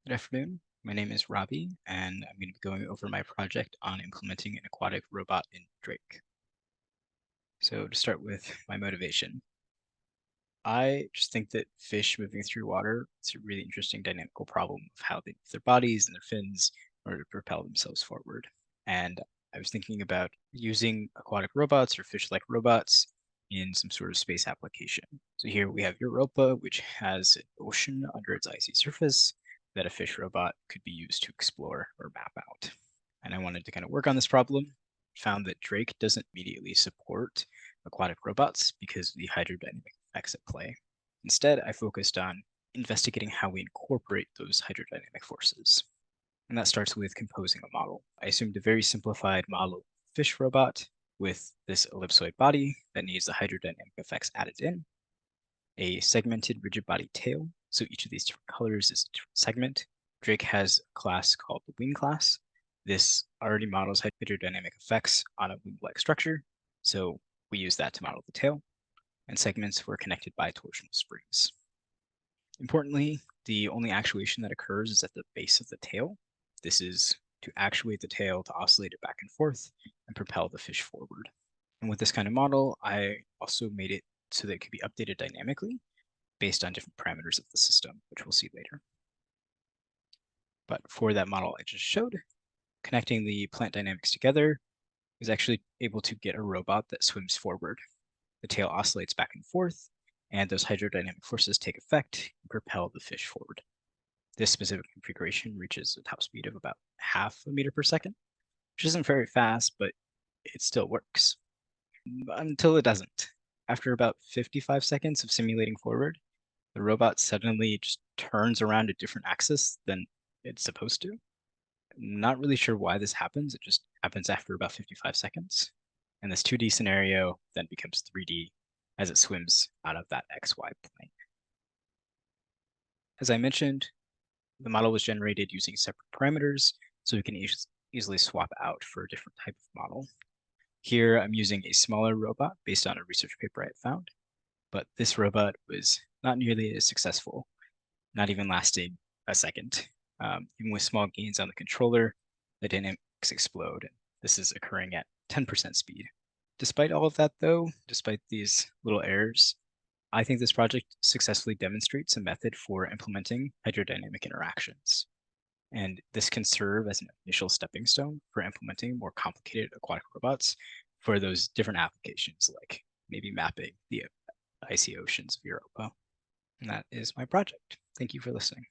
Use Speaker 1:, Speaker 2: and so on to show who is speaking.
Speaker 1: Good afternoon. My name is Robbie, and I'm going to be going over my project on implementing an aquatic robot in Drake. So to start with my motivation, I just think that fish moving through water is a really interesting dynamical problem of how they move their bodies and their fins in order to propel themselves forward. And I was thinking about using aquatic robots or fish-like robots in some sort of space application. So here we have Europa, which has an ocean under its icy surface that a fish robot could be used to explore or map out. And I wanted to kind of work on this problem, found that Drake doesn't immediately support aquatic robots because of the hydrodynamic effects at play. Instead, I focused on investigating how we incorporate those hydrodynamic forces. And that starts with composing a model. I assumed a very simplified model of a fish robot with this ellipsoid body that needs the hydrodynamic effects added in, a segmented rigid body tail. So each of these different colors is a different segment. Drake has a class called the wing class. This already models hydrodynamic effects on a wing-like structure. So we use that to model the tail, and segments were connected by torsional springs. Importantly, the only actuation that occurs is at the base of the tail. This is to actuate the tail to oscillate it back and forth and propel the fish forward. And with this kind of model, I also made it so that it could be updated dynamically based on different parameters of the system, which we'll see later. But for that model I just showed, connecting the plant dynamics together is actually able to get a robot that swims forward. The tail oscillates back and forth, and those hydrodynamic forces take effect and propel the fish forward. This specific configuration reaches a top speed of about half a meter per second, which isn't very fast, but it still works. Until it doesn't. After about 55 seconds of simulating forward, the robot suddenly just turns around a different axis than it's supposed to. Not really sure why this happens. It just happens after about 55 seconds. And this 2D scenario then becomes 3D as it swims out of that XY plane. As I mentioned, the model was generated using separate parameters, so we can easily swap out for a different type of model. Here, I'm using a smaller robot based on a research paper I had found, but this robot was not nearly as successful, not even lasting a second. Even with small gains on the controller, the dynamics explode. And this is occurring at 10% speed. Despite all of that, though, despite these little errors, I think this project successfully demonstrates a method for implementing hydrodynamic interactions. And this can serve as an initial stepping stone for implementing more complicated aquatic robots for those different applications, like maybe mapping the icy oceans of Europa. And that is my project. Thank you for listening.